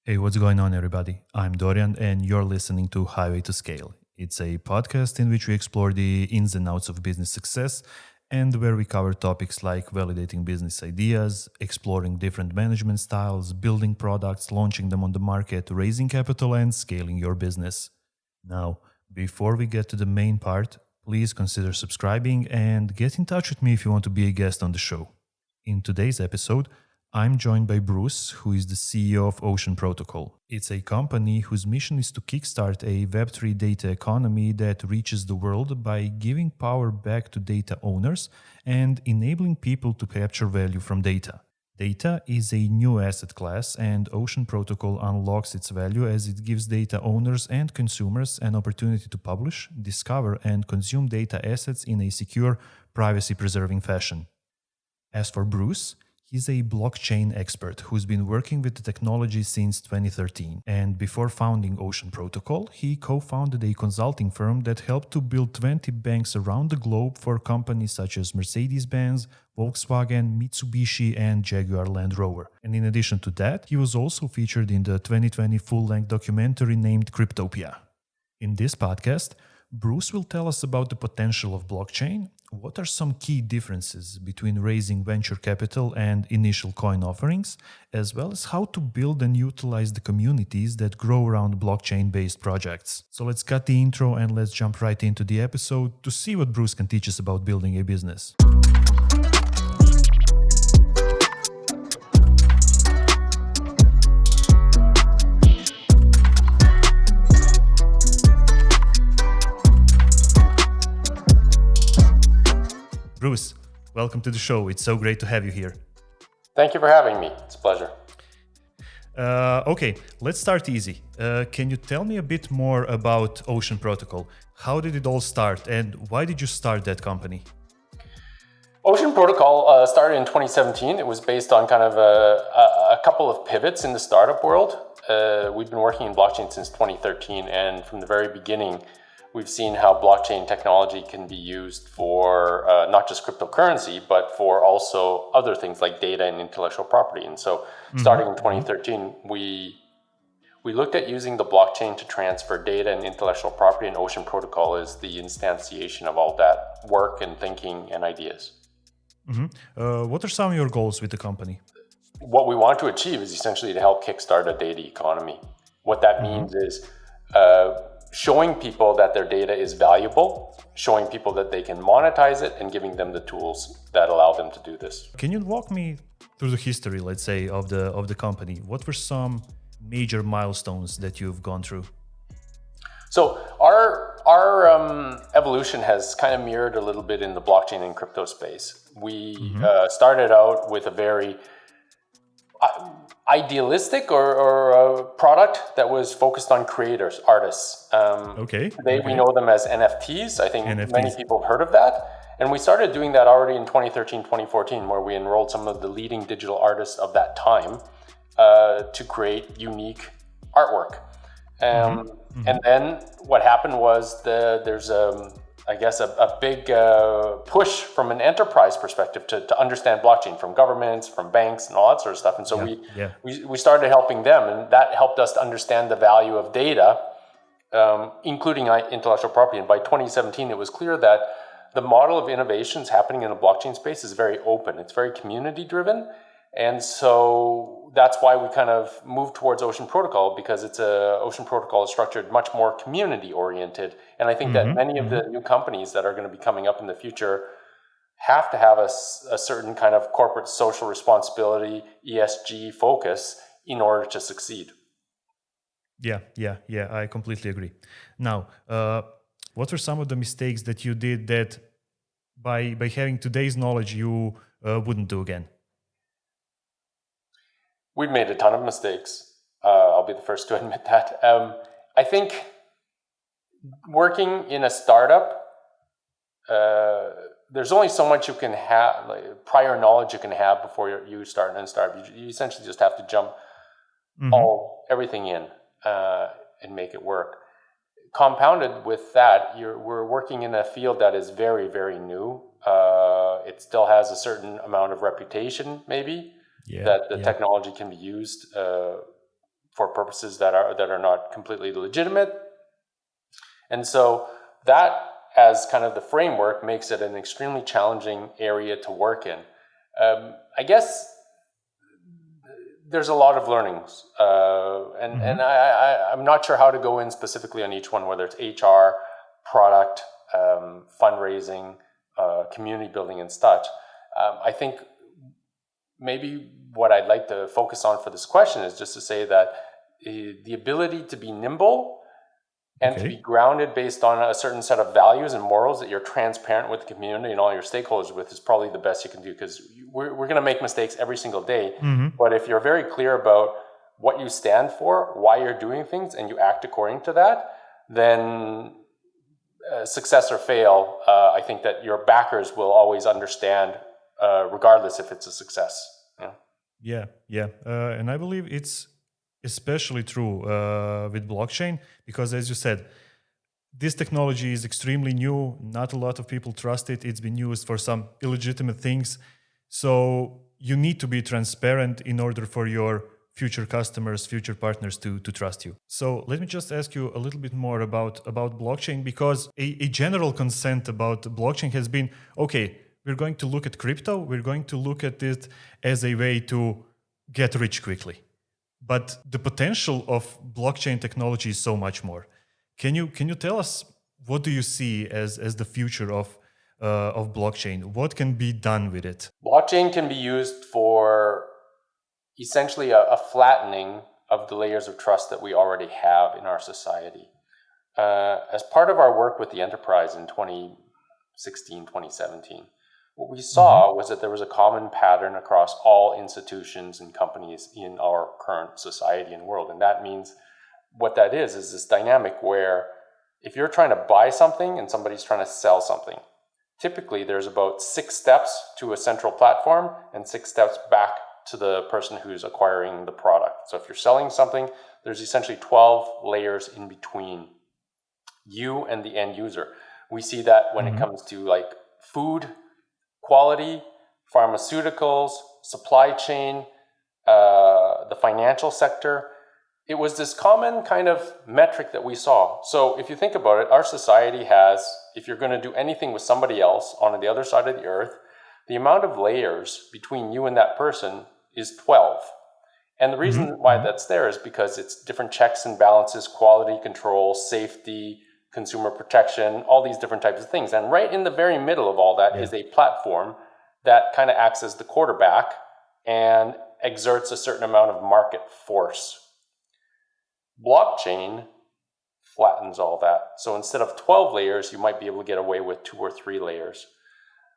Hey, what's going on, everybody? I'm Dorian, and you're listening to Highway to Scale. It's a podcast in which we explore the ins and outs of business success and where we cover topics like validating business ideas, exploring different management styles, building products, launching them on the market, raising capital, and scaling your business. Now, before we get to the main part, please consider subscribing and get in touch with me if you want to be a guest on the show. In today's episode, I'm joined by Bruce, who is the CEO of Ocean Protocol. It's a company whose mission is to kickstart a Web3 data economy that reaches the world by giving power back to data owners and enabling people to capture value from data. Data is a new asset class, and Ocean Protocol unlocks its value as it gives data owners and consumers an opportunity to publish, discover, and consume data assets in a secure, privacy-preserving fashion. As for Bruce, he's a blockchain expert who's been working with the technology since 2013. And before founding Ocean Protocol, he co-founded a consulting firm that helped to build 20 banks around the globe for companies such as Mercedes-Benz, Volkswagen, Mitsubishi, and Jaguar LandRover. And in addition to that, he was also featured in the 2020 full-length documentary named Cryptopia. In this podcast, Bruce will tell us about the potential of blockchain, what are some key differences between raising venture capital and initial coin offerings, as well as how to build and utilize the communities that grow around blockchain-based projects. So let's cut the intro and let's jump right into the episode to see what Bruce can teach us about building a business. Bruce, welcome to the show. It's so great to have you here. Thank you for having me. It's a pleasure. Okay, let's start easy. Can you tell me a bit more about Ocean Protocol? How did it all start and why did you start that company? Ocean Protocol started in 2017. It was based on kind of a couple of pivots in the startup world. We've been working in blockchain since 2013, and from the very beginning, we've seen how blockchain technology can be used for not just cryptocurrency, but for also other things like data and intellectual property. And so starting in 2013, we looked at using the blockchain to transfer data and intellectual property, and Ocean Protocol is the instantiation of all that work and thinking and ideas. What are some of your goals with the company? What we want to achieve is essentially to help kickstart a data economy. What that means is showing people that their data is valuable, showing people that they can monetize it, and giving them the tools that allow them to do this. Can you walk me through the history, let's say, of the company? What were some major milestones that you've gone through? So our evolution has kind of mirrored a little bit in the blockchain and crypto space. We started out with a very idealistic or a product that was focused on creators, artists. Today we know them as NFTs. I think many people have heard of that. And we started doing that already in 2013, 2014, where we enrolled some of the leading digital artists of that time to create unique artwork. And then what happened was there's a big push from an enterprise perspective to understand blockchain from governments, from banks, and all that sort of stuff. And so we started helping them, and that helped us to understand the value of data, including intellectual property. And by 2017, it was clear that the model of innovations happening in the blockchain space is very open. It's very community-driven. And so that's why we kind of moved towards Ocean Protocol, because Ocean Protocol is structured much more community-oriented. And I think that many of the new companies that are going to be coming up in the future have to have a certain kind of corporate social responsibility, ESG focus in order to succeed. Yeah, I completely agree. Now, what were some of the mistakes that you did that by having today's knowledge you wouldn't do again? We've made a ton of mistakes. I'll be the first to admit that. I think working in a startup, there's only so much you can have, like, prior knowledge you can have before you start a startup. You essentially just have to jump everything in and make it work. Compounded with that, we're working in a field that is very, very new. It still has a certain amount of reputation, maybe, that the technology can be used for purposes that are not completely legitimate. And so that, as kind of the framework, makes it an extremely challenging area to work in. I guess there's a lot of learnings, and I'm not sure how to go in specifically on each one, whether it's HR, product, fundraising, community building, and such. I think maybe what I'd like to focus on for this question is just to say that the ability to be nimble and to be grounded based on a certain set of values and morals that you're transparent with the community and all your stakeholders with is probably the best you can do, because we're going to make mistakes every single day. But if you're very clear about what you stand for, why you're doing things, and you act according to that, then success or fail, I think that your backers will always understand, regardless if it's a success. Yeah. And I believe it's especially true with blockchain, because as you said, this technology is extremely new. Not a lot of people trust it. It's been used for some illegitimate things. So you need to be transparent in order for your future customers, future partners to trust you. So let me just ask you a little bit more about blockchain, because a general consent about blockchain has been, okay, we're going to look at crypto. We're going to look at it as a way to get rich quickly. But the potential of blockchain technology is so much more. Can you tell us, what do you see as the future of blockchain? What can be done with it? Blockchain can be used for essentially a flattening of the layers of trust that we already have in our society. As part of our work with the enterprise in 2016, 2017, what we saw was that there was a common pattern across all institutions and companies in our current society and world. And that means, what that is this dynamic where if you're trying to buy something and somebody's trying to sell something, typically there's about 6 steps to a central platform and 6 steps back to the person who's acquiring the product. So if you're selling something, there's essentially 12 layers in between you and the end user. We see that when it comes to like food quality, pharmaceuticals, supply chain, the financial sector. It was this common kind of metric that we saw. So if you think about it, our society has, if you're going to do anything with somebody else on the other side of the earth, the amount of layers between you and that person is 12. And the reason why that's there is because it's different checks and balances, quality control, safety, consumer protection, all these different types of things. And right in the very middle of all that is a platform that kind of acts as the quarterback and exerts a certain amount of market force. Blockchain flattens all that. So instead of 12 layers, you might be able to get away with 2 or 3 layers.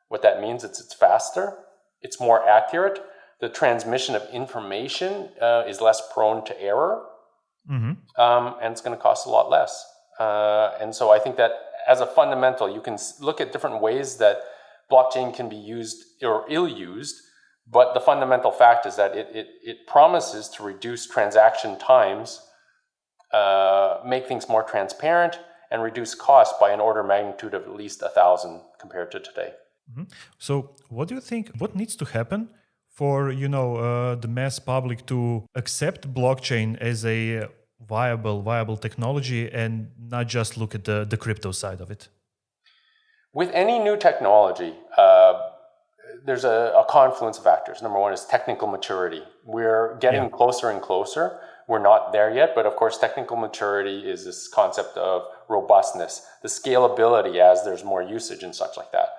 What that means is it's faster, it's more accurate, the transmission of information is less prone to error, and it's going to cost a lot less. And so I think that as a fundamental, you can look at different ways that blockchain can be used or ill-used, but the fundamental fact is that it promises to reduce transaction times, make things more transparent, and reduce costs by an order of magnitude of at least 1,000 compared to today. So what do you think, what needs to happen for, the mass public to accept blockchain as a viable technology and not just look at the crypto side of it? With any new technology, there's a confluence of factors. Number one is technical maturity. We're getting closer and closer. We're not there yet, but of course, technical maturity is this concept of robustness, the scalability as there's more usage and such like that.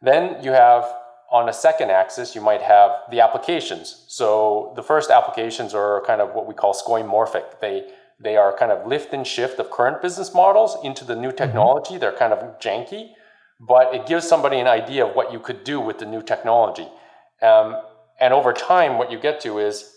Then you have, on a second axis, you might have the applications. So the first applications are kind of what we call skoimorphic. They are kind of lift and shift of current business models into the new technology. They're kind of janky, but it gives somebody an idea of what you could do with the new technology. And over time, what you get to is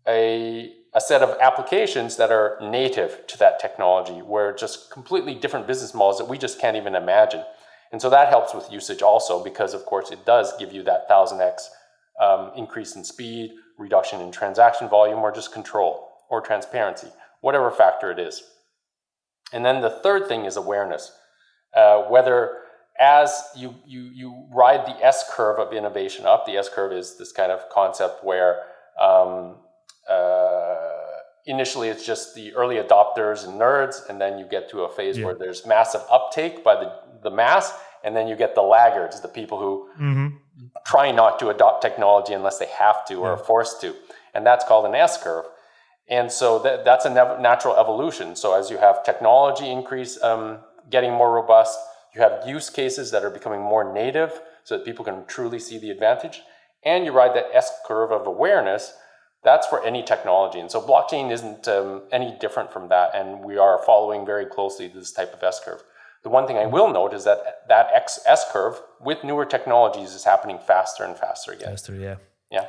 a set of applications that are native to that technology, where just completely different business models that we just can't even imagine. And so that helps with usage also, because of course it does give you that 1000x increase in speed, reduction in transaction volume, or just control or transparency, whatever factor it is. And then the third thing is awareness. Whether as you ride the S-curve of innovation up, the S-curve is this kind of concept where initially it's just the early adopters and nerds, and then you get to a phase where there's massive uptake by the mass, and then you get the laggards, the people who try not to adopt technology unless they have to or are forced to. And that's called an S-curve. And so that's a natural evolution. So as you have technology increase, getting more robust, you have use cases that are becoming more native so that people can truly see the advantage. And you ride that S-curve of awareness. That's for any technology. And so blockchain isn't any different from that. And we are following very closely this type of S-curve. The one thing I will note is that S-curve with newer technologies is happening faster and faster again. Faster, yeah. Yeah.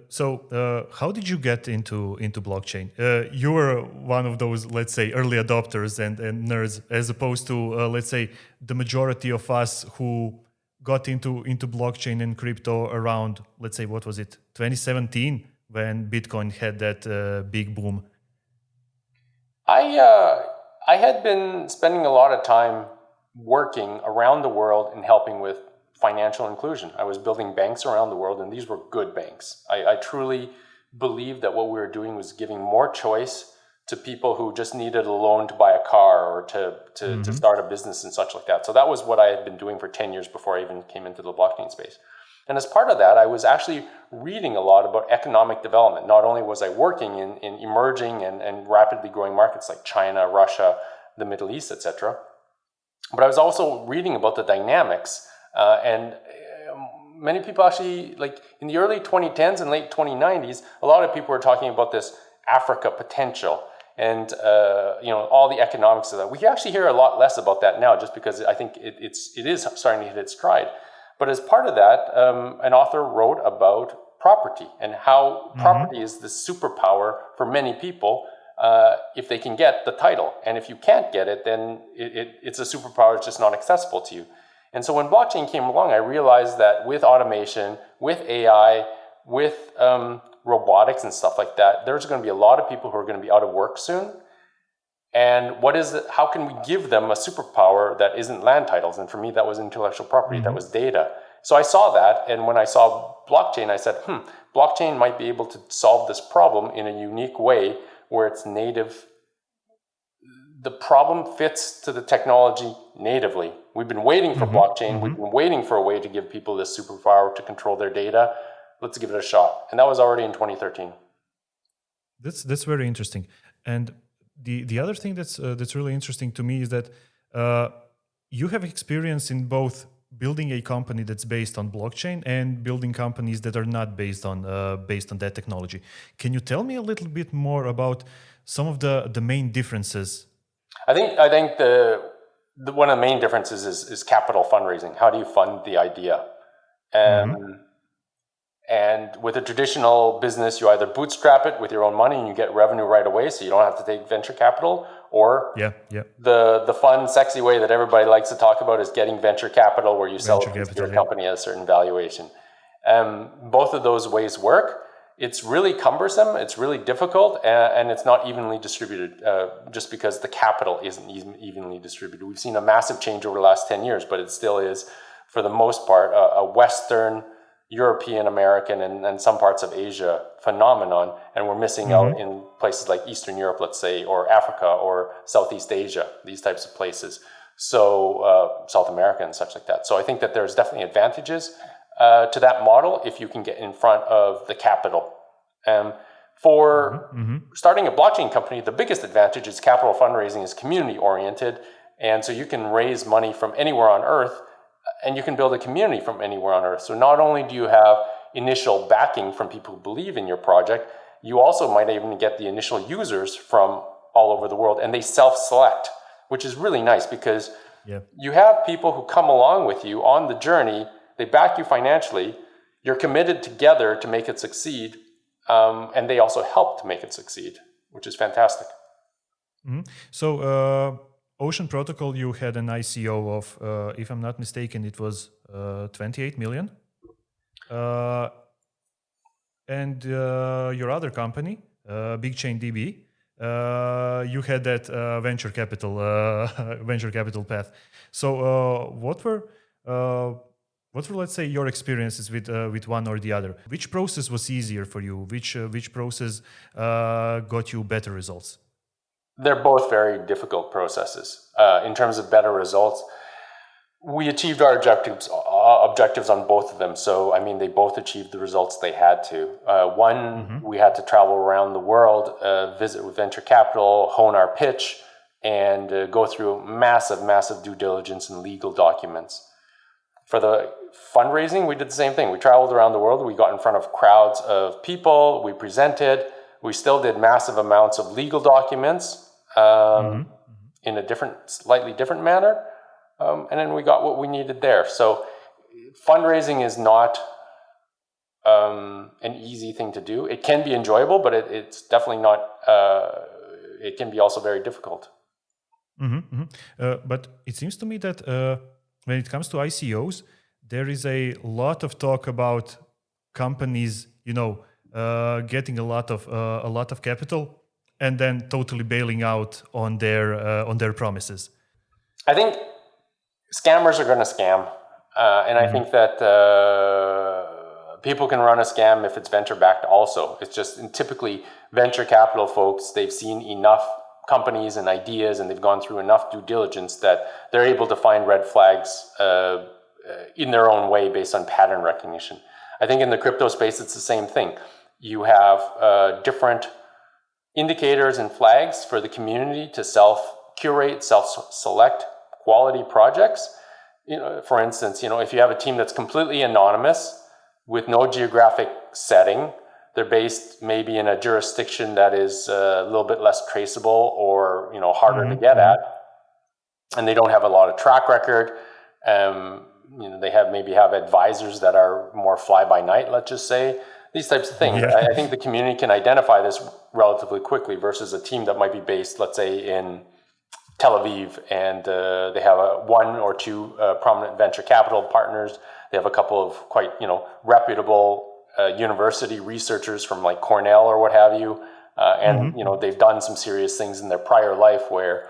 So how did you get into blockchain? You were one of those, let's say, early adopters and nerds, as opposed to, let's say, the majority of us who got into blockchain and crypto around, let's say, what was it, 2017, when Bitcoin had that big boom. I had been spending a lot of time working around the world and helping with financial inclusion. I was building banks around the world, and these were good banks. I truly believed that what we were doing was giving more choice to people who just needed a loan to buy a car or to start a business and such like that. So that was what I had been doing for 10 years before I even came into the blockchain space. And as part of that, I was actually reading a lot about economic development. Not only was I working in emerging and rapidly growing markets like China, Russia, the Middle East, etc., but I was also reading about the dynamics. And many people actually, like in the early 2010s and late 2090s, a lot of people were talking about this Africa potential and all the economics of that. We actually hear a lot less about that now, just because I think it is starting to hit its stride. But as part of that, an author wrote about property and how property is the superpower for many people if they can get the title. And if you can't get it, then it's a superpower, it's just not accessible to you. And so when blockchain came along, I realized that with automation, with AI, with robotics and stuff like that, there's going to be a lot of people who are going to be out of work soon. And how can we give them a superpower that isn't land titles? And for me, that was intellectual property, that was data. So I saw that, and when I saw blockchain, I said, blockchain might be able to solve this problem in a unique way where it's native. The problem fits to the technology natively. We've been waiting for blockchain. We've been waiting for a way to give people this superpower to control their data. Let's give it a shot. And that was already in 2013. That's very interesting. And the other thing that's really interesting to me is that you have experience in both building a company that's based on blockchain and building companies that are not based on that technology. Can you tell me a little bit more about some of the main differences? I think one of the main differences is capital fundraising. How do you fund the idea? And with a traditional business, you either bootstrap it with your own money and you get revenue right away, so you don't have to take venture capital, or the fun, sexy way that everybody likes to talk about is getting venture capital, where you sell your company at a certain valuation. Both of those ways work. It's really cumbersome, it's really difficult, and it's not evenly distributed just because the capital isn't evenly distributed. We've seen a massive change over the last 10 years, but it still is, for the most part, a Western, European, American, and some parts of Asia phenomenon, and we're missing out in places like Eastern Europe, let's say, or Africa, or Southeast Asia, these types of places. So South America and such like that. So I think that there's definitely advantages to that model if you can get in front of the capital. For starting a blockchain company, the biggest advantage is capital fundraising is community oriented, and so you can raise money from anywhere on earth, and you can build a community from anywhere on earth. So not only do you have initial backing from people who believe in your project, you also might even get the initial users from all over the world, and they self-select, which is really nice because you have people who come along with you on the journey. They back you financially, you're committed together to make it succeed, and they also help to make it succeed, which is fantastic. So Ocean Protocol, you had an ICO of, if I'm not mistaken, it was 28 million. And your other company, Big Chain DB, you had that venture capital path. So what were What were, let's say, your experiences with one or the other? Which process was easier for you? Which process got you better results? They're both very difficult processes. In terms of better results, we achieved our objectives on both of them. So, I mean, they both achieved the results they had to. One, we had to travel around the world, visit with venture capital, hone our pitch, and go through massive due diligence and legal documents. For the fundraising, we did the same thing. We traveled around the world. We got in front of crowds of people. We presented. We still did massive amounts of legal documents in a slightly different manner. And then we got what we needed there. So fundraising is not an easy thing to do. It can be enjoyable, but it's definitely not, it can be also very difficult. But it seems to me that when it comes to ICOs, there is a lot of talk about companies, getting a lot of capital and then totally bailing out on their promises. I think scammers are going to scam, and I think that people can run a scam if it's venture backed. Also, it's just typically venture capital folks. They've seen enough companies and ideas, and they've gone through enough due diligence that they're able to find red flags in their own way based on pattern recognition. I think in the crypto space, it's the same thing. You have different indicators and flags for the community to self-curate, self-select quality projects. For instance, if you have a team that's completely anonymous with no geographic setting, they're based maybe in a jurisdiction that is a little bit less traceable or harder to get at, and they don't have a lot of track record. They have advisors that are more fly by night, let's just say. These types of things. Yeah. I think the community can identify this relatively quickly versus a team that might be based, let's say, in Tel Aviv, and they have one or two prominent venture capital partners. They have a couple of quite reputable university researchers from like Cornell or what have you, and they've done some serious things in their prior life where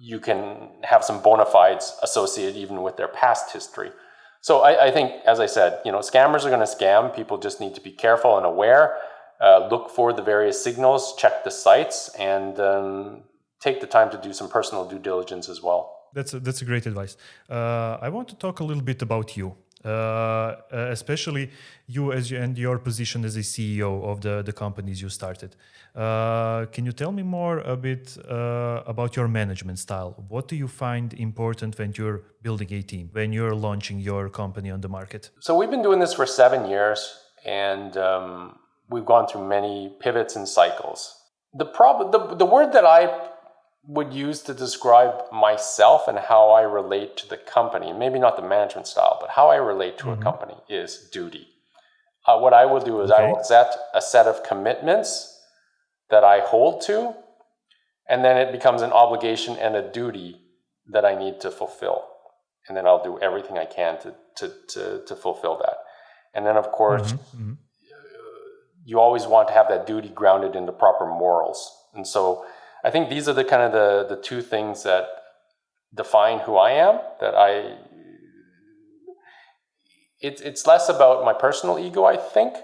you can have some bona fides associated even with their past history. So I think, as I said, scammers are going to scam. People just need to be careful and aware. Look for the various signals, check the sites, and take the time to do some personal due diligence as well. That's a great advice. I want to talk a little bit about you, especially you and your position as a CEO of the companies you started. Can you tell me more a bit about your management style? What do you find important when you're building a team, when you're launching your company on the market? So we've been doing this for 7 years, and we've gone through many pivots and cycles. The word that I would use to describe myself and how I relate to the company, maybe not the management style, but how I relate to a company, is duty. What I will do is I will set a set of commitments that I hold to, and then it becomes an obligation and a duty that I need to fulfill. And then I'll do everything I can to fulfill that. And then, of course, you always want to have that duty grounded in the proper morals. And so I think these are the kind of the two things that define who I am. It's less about my personal ego, I think,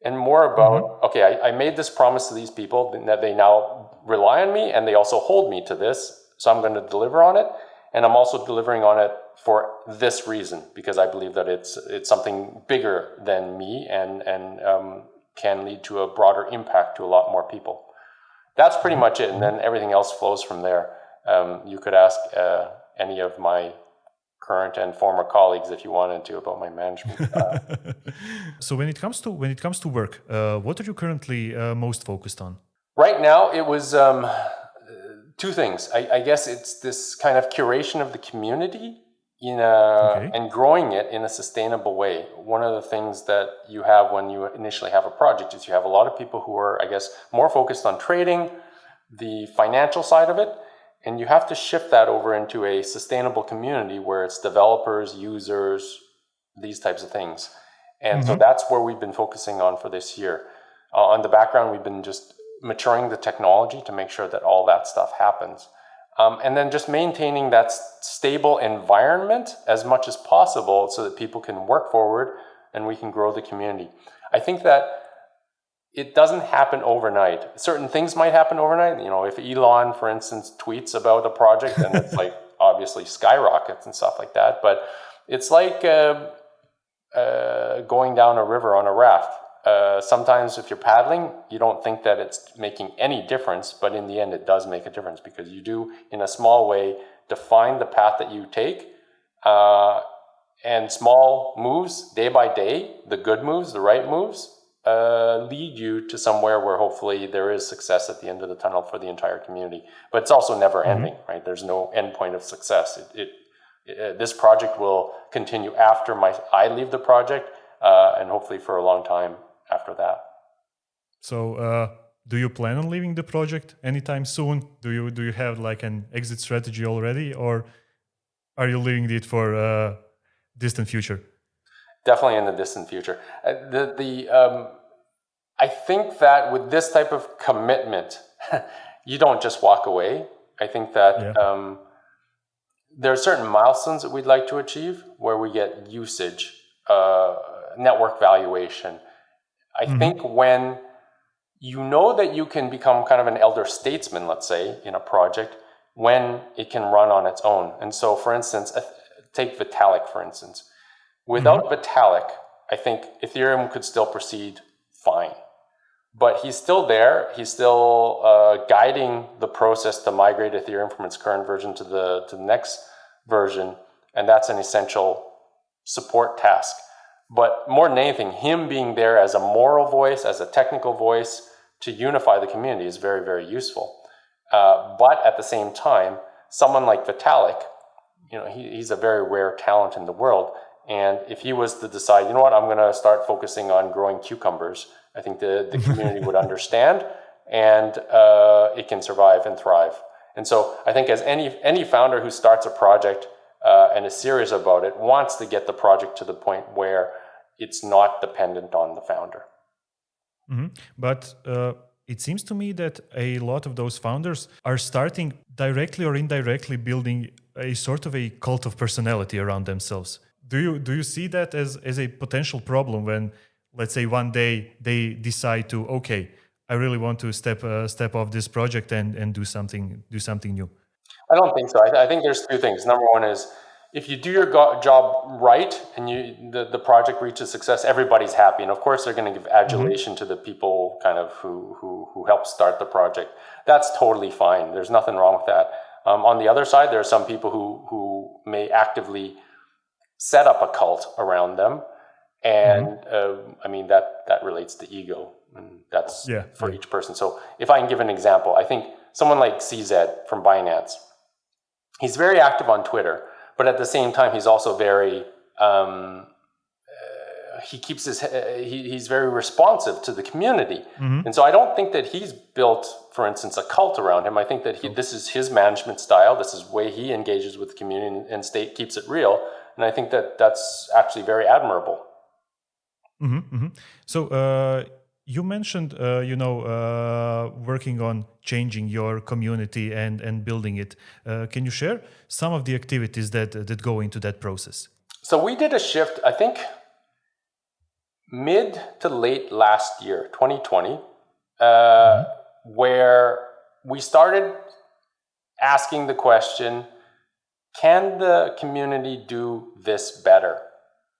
and more about, okay, I made this promise to these people that they now rely on me, and they also hold me to this, so I'm going to deliver on it, and I'm also delivering on it for this reason, because I believe that it's something bigger than me and can lead to a broader impact to a lot more people. That's pretty much it, and then everything else flows from there. You could ask any of my current and former colleagues if you wanted to about my management style. So when it comes to work, what are you currently most focused on? Right now, it was two things. I guess it's this kind of curation of the community and growing it in a sustainable way. One of the things that you have when you initially have a project is you have a lot of people who are, I guess, more focused on trading, the financial side of it, and you have to shift that over into a sustainable community where it's developers, users, these types of things. And so that's where we've been focusing on for this year. On the background, we've been just maturing the technology to make sure that all that stuff happens. and then just maintaining that stable environment as much as possible so that people can work forward and we can grow the community. I think that it doesn't happen overnight. Certain things might happen overnight. If Elon, for instance, tweets about a project, then it's like obviously skyrockets and stuff like that. But it's like going down a river on a raft. Sometimes if you're paddling, you don't think that it's making any difference, but in the end it does make a difference, because you do, in a small way, define the path that you take, and small moves, day by day, the good moves, the right moves, lead you to somewhere where hopefully there is success at the end of the tunnel for the entire community. But it's also never ending, right? There's no end point of success. This project will continue after I leave the project, and hopefully for a long time after that. So, do you plan on leaving the project anytime soon? Do you have like an exit strategy already, or are you leaving it for distant future? Definitely in the distant future. I think that with this type of commitment, you don't just walk away. I think that there are certain milestones that we'd like to achieve where we get usage, network valuation. I think when you know that you can become kind of an elder statesman, let's say, in a project, when it can run on its own. And so, for instance, take Vitalik, for instance. Without Vitalik, I think Ethereum could still proceed fine. But he's still there. He's still guiding the process to migrate Ethereum from its current version to the next version. And that's an essential support task. But more than anything, him being there as a moral voice, as a technical voice to unify the community is very, very useful. But at the same time, someone like Vitalik, he's a very rare talent in the world. And if he was to decide, I'm going to start focusing on growing cucumbers, I think the community would understand, and it can survive and thrive. And so I think as any founder who starts a project and is serious about it wants to get the project to the point where it's not dependent on the founder. But it seems to me that a lot of those founders are starting directly or indirectly building a sort of a cult of personality around themselves. Do you see that as a potential problem when, let's say, one day they decide to, okay, I really want to step off this project and do something new? I don't think so. I think there's two things. Number one is, if you do your job right and the project reaches success, everybody's happy. And of course, they're going to give adulation to the people kind of who helped start the project. That's totally fine. There's nothing wrong with that. On the other side, there are some people who may actively set up a cult around them. And I mean, that relates to ego. And that's for each person. So if I can give an example, I think someone like CZ from Binance, he's very active on Twitter. But at the same time, he's also very, he's very responsive to the community. And so I don't think that he's built, for instance, a cult around him. I think that this is his management style. This is the way he engages with the community and keeps it real. And I think that that's actually very admirable. So you mentioned, working on changing your community and building it. Can you share some of the activities that go into that process? So we did a shift, I think, mid to late last year, 2020, where we started asking the question, can the community do this better?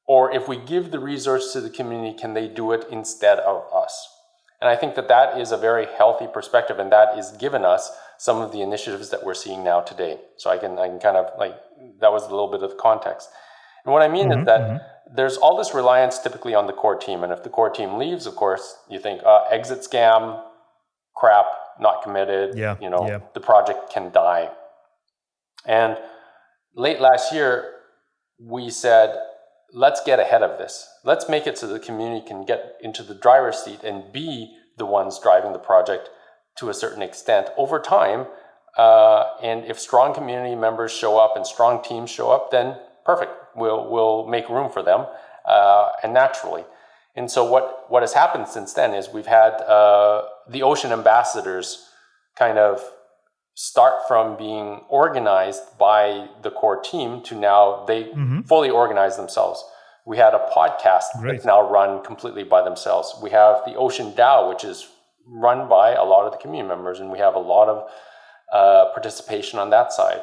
Or if we give the resource to the community, can they do it instead of us? And I think that is a very healthy perspective, and that is given us some of the initiatives that we're seeing now today. So I can kind of that was a little bit of context. And what I mean is that there's all this reliance typically on the core team. And if the core team leaves, of course, you think exit scam, crap, not committed, the project can die. And late last year, we said, let's get ahead of this. Let's make it so the community can get into the driver's seat and be the ones driving the project to a certain extent over time. And if strong community members show up and strong teams show up, then perfect. We'll make room for them, and naturally. And so what has happened since then is we've had the Ocean Ambassadors kind of start from being organized by the core team to now they fully organize themselves. We had a podcast that's now run completely by themselves. We have the Ocean DAO, which is run by a lot of the community members, and we have a lot of participation on that side.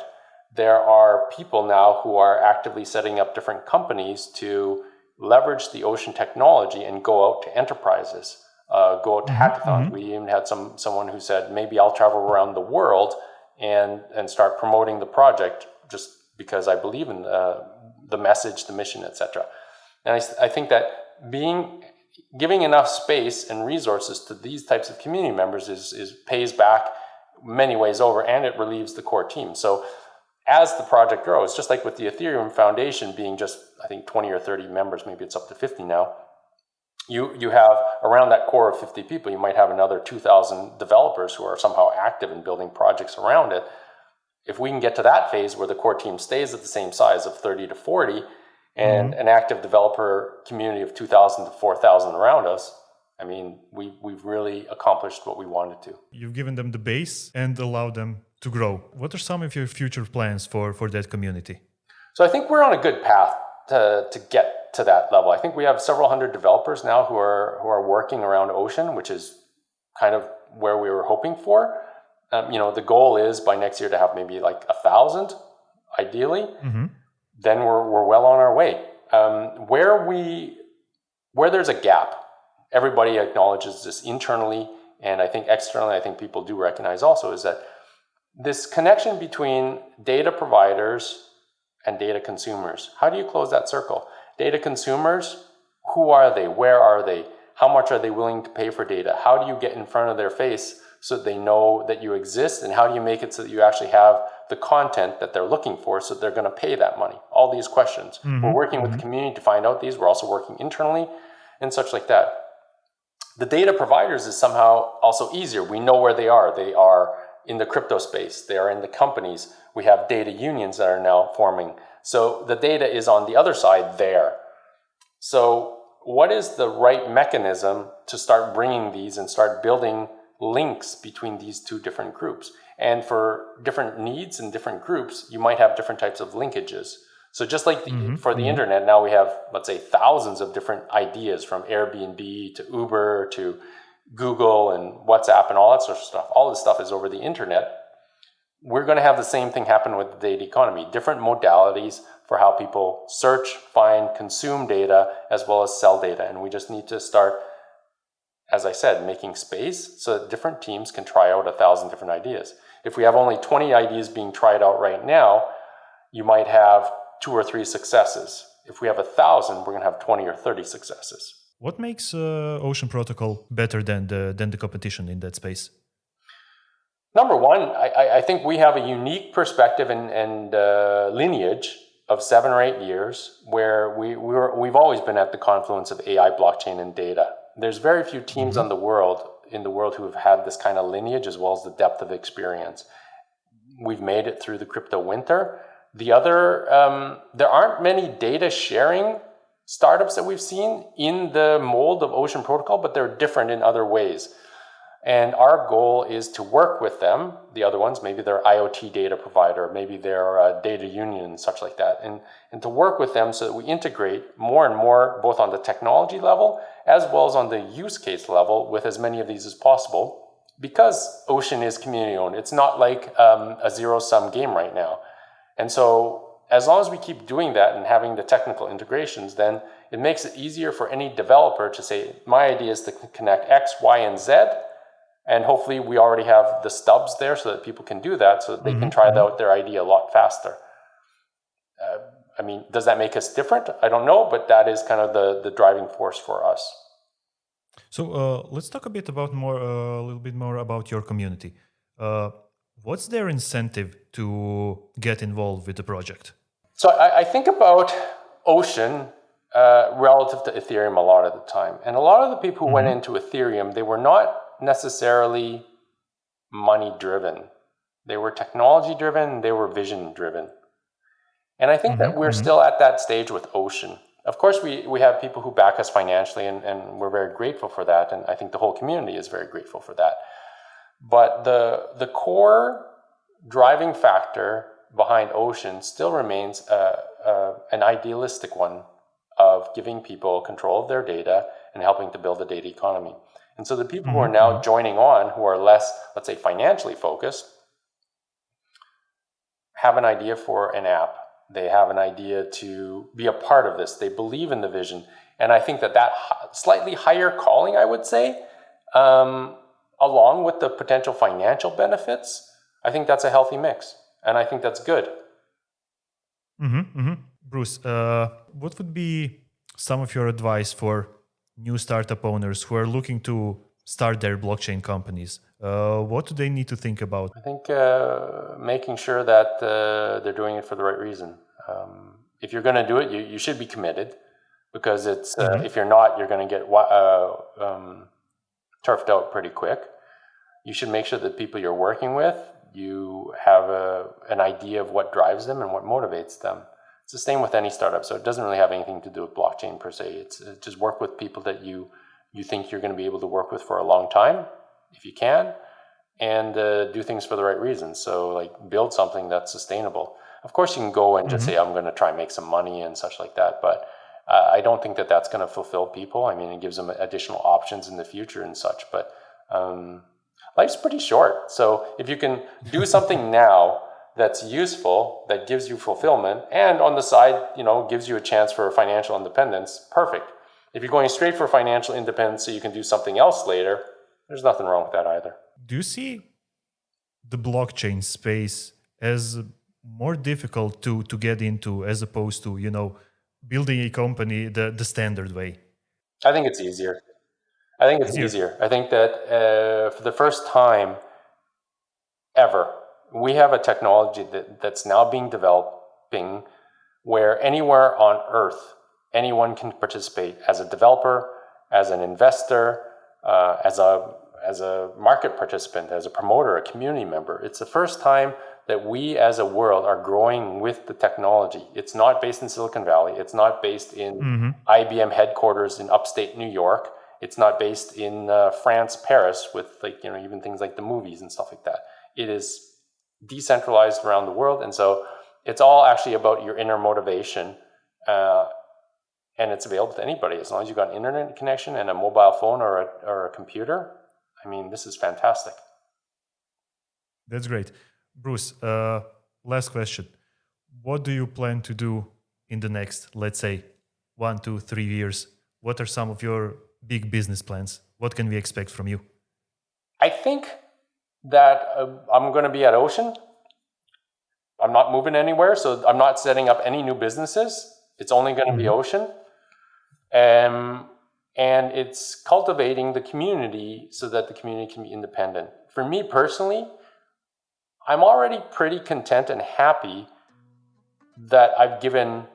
There are people now who are actively setting up different companies to leverage the ocean technology and go out to enterprises, go out to hackathons. We even had someone who said, maybe I'll travel around the world and start promoting the project just because I believe in the message, the mission, etc. And I think that giving enough space and resources to these types of community members pays back many ways over, and it relieves the core team. So as the project grows, just like with the Ethereum Foundation being just, I think, 20 or 30 members, maybe it's up to 50 now, you have around that core of 50 people, you might have another 2,000 developers who are somehow active in building projects around it. If we can get to that phase where the core team stays at the same size of 30 to 40 and an active developer community of 2,000 to 4,000 around us, I mean, we've really accomplished what we wanted to. You've given them the base and allowed them to grow. What are some of your future plans for that community? So I think we're on a good path to get to that level. I think we have several hundred developers now who are working around Ocean, which is kind of where we were hoping for. The goal is by next year to have maybe like 1,000, ideally. Then we're well on our way. Where there's a gap, everybody acknowledges this internally, and I think externally, I think people do recognize also, is that this connection between data providers and data consumers. How do you close that circle? Data consumers, who are they? Where are they? How much are they willing to pay for data? How do you get in front of their face so that they know that you exist? And how do you make it so that you actually have the content that they're looking for so that they're going to pay that money? All these questions. We're working with the community to find out these. We're also working internally and such like that. The data providers is somehow also easier. We know where they are. They are in the crypto space. They are in the companies. We have data unions that are now forming. So the data is on the other side there. So what is the right mechanism to start bringing these and start building links between these two different groups? And for different needs and different groups, you might have different types of linkages. So just like for the internet, now we have, let's say, thousands of different ideas, from Airbnb to Uber to Google and WhatsApp and all that sort of stuff. All this stuff is over the internet. We're going to have the same thing happen with the data economy. Different modalities for how people search, find, consume data, as well as sell data. And we just need to start, as I said, making space so that different teams can try out 1,000 different ideas. If we have only 20 ideas being tried out right now, you might have 2 or 3 successes. If we have 1,000, we're going to have 20 or 30 successes. What makes Ocean Protocol better than the competition in that space? Number one, I think we have a unique perspective and lineage of 7 or 8 years where we've always been at the confluence of AI, blockchain, and data. There's very few teams in the world who have had this kind of lineage as well as the depth of experience. We've made it through the crypto winter. The other, there aren't many data sharing startups that we've seen in the mold of Ocean Protocol, but they're different in other ways. And our goal is to work with them, the other ones, maybe they're IoT data provider, maybe they're a data union and such like that, and to work with them so that we integrate more and more, both on the technology level as well as on the use case level, with as many of these as possible, because Ocean is community owned. It's not like a zero-sum game right now. And so as long as we keep doing that and having the technical integrations, then it makes it easier for any developer to say, my idea is to connect X, Y, and Z. And hopefully we already have the stubs there so that people can do that, so that they can try out their idea a lot faster. Does that make us different? I don't know, but that is kind of the driving force for us. So let's talk a little bit more about your community. What's their incentive to get involved with the project? So I think about Ocean relative to Ethereum a lot of the time. And a lot of the people who went into Ethereum, they were not necessarily money driven. They were technology driven, they were vision driven. And I think that we're still at that stage with Ocean. Of course, we have people who back us financially, and we're very grateful for that. And I think the whole community is very grateful for that. But the core driving factor behind Ocean still remains an idealistic one of giving people control of their data and helping to build a data economy. And so the people who are now joining on, who are less, let's say, financially focused, have an idea for an app. They have an idea to be a part of this. They believe in the vision. And I think that slightly higher calling, I would say, along with the potential financial benefits, I think that's a healthy mix. And I think that's good. Bruce, what would be some of your advice for new startup owners who are looking to start their blockchain companies? What do they need to think about? I think making sure that they're doing it for the right reason. If you're going to do it, you should be committed, because it's if you're not, you're going to get turfed out pretty quick. You should make sure that people you're working with, you have an idea of what drives them and what motivates them. It's the same with any startup, so it doesn't really have anything to do with blockchain per se. It's just work with people that you think you're going to be able to work with for a long time, if you can, and do things for the right reasons. So like build something that's sustainable. Of course, you can go and just say, I'm going to try and make some money and such like that, but I don't think that that's going to fulfill people. I mean, it gives them additional options in the future and such, but life's pretty short. So if you can do something now that's useful, that gives you fulfillment, and on the side, gives you a chance for financial independence, perfect. If you're going straight for financial independence so you can do something else later, there's nothing wrong with that either. Do you see the blockchain space as more difficult to get into as opposed to, building a company the standard way? I think it's easier. I think it's easier. I think that for the first time ever, we have a technology that's now being developing where anywhere on Earth, anyone can participate as a developer, as an investor, as a market participant, as a promoter, a community member. It's the first time that we as a world are growing with the technology. It's not based in Silicon Valley. It's not based in IBM headquarters in upstate New York. It's not based in France, Paris, with even things like the movies and stuff like that. It is decentralized around the world, and so it's all actually about your inner motivation, and it's available to anybody as long as you've got an internet connection and a mobile phone or a computer. I mean, this is fantastic. That's great. Bruce, last question. What do you plan to do in the next, let's say, 1, 2, 3 years? What are some of your big business plans? What can we expect from you? I think that I'm going to be at Ocean. I'm not moving anywhere, so I'm not setting up any new businesses. It's only going to be Ocean. And it's cultivating the community so that the community can be independent. For me personally, I'm already pretty content and happy that I've given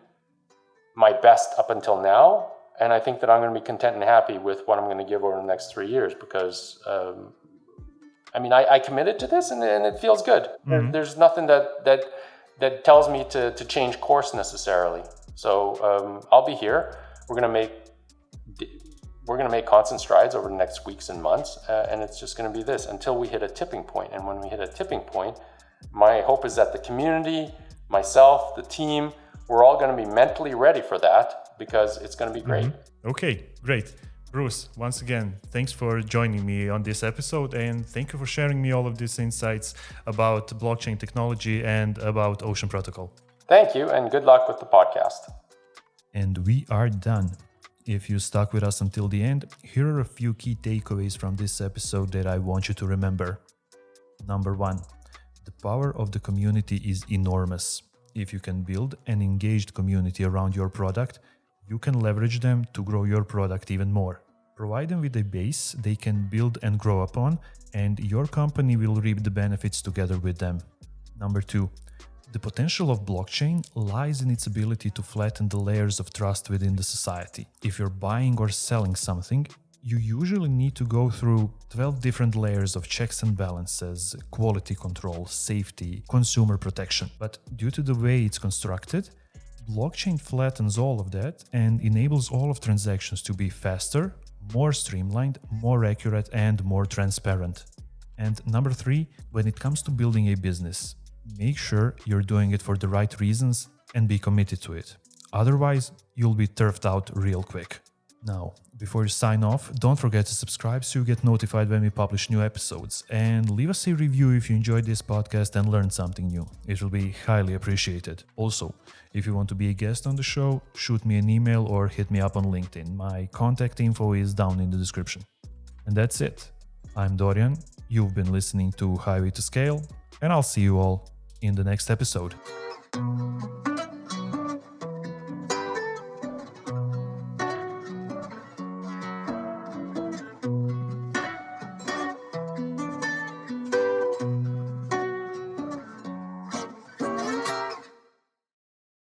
my best up until now. And I think that I'm going to be content and happy with what I'm going to give over the next 3 years because, I committed to this and it feels good. There's nothing that tells me to change course necessarily. So I'll be here. We're going to make constant strides over the next weeks and months, and it's just going to be this until we hit a tipping point. And when we hit a tipping point, my hope is that the community, myself, the team, we're all going to be mentally ready for that because it's going to be great. Okay, great. Bruce, once again, thanks for joining me on this episode, and thank you for sharing me all of these insights about blockchain technology and about Ocean Protocol. Thank you, and good luck with the podcast. And we are done. If you stuck with us until the end, here are a few key takeaways from this episode that I want you to remember. Number 1, the power of the community is enormous. If you can build an engaged community around your product, you can leverage them to grow your product even more. Provide them with a base they can build and grow upon, and your company will reap the benefits together with them. Number 2, the potential of blockchain lies in its ability to flatten the layers of trust within the society. If you're buying or selling something, you usually need to go through 12 different layers of checks and balances, quality control, safety, consumer protection. But due to the way it's constructed, blockchain flattens all of that and enables all of transactions to be faster, more streamlined, more accurate, and more transparent. And number 3, when it comes to building a business, make sure you're doing it for the right reasons and be committed to it. Otherwise, you'll be turfed out real quick. Now, before you sign off, don't forget to subscribe so you get notified when we publish new episodes, and leave us a review if you enjoyed this podcast and learned something new. It will be highly appreciated. Also, if you want to be a guest on the show, shoot me an email or hit me up on LinkedIn. My contact info is down in the description. And that's it. I'm Dorian, you've been listening to Highway to Scale, and I'll see you all in the next episode.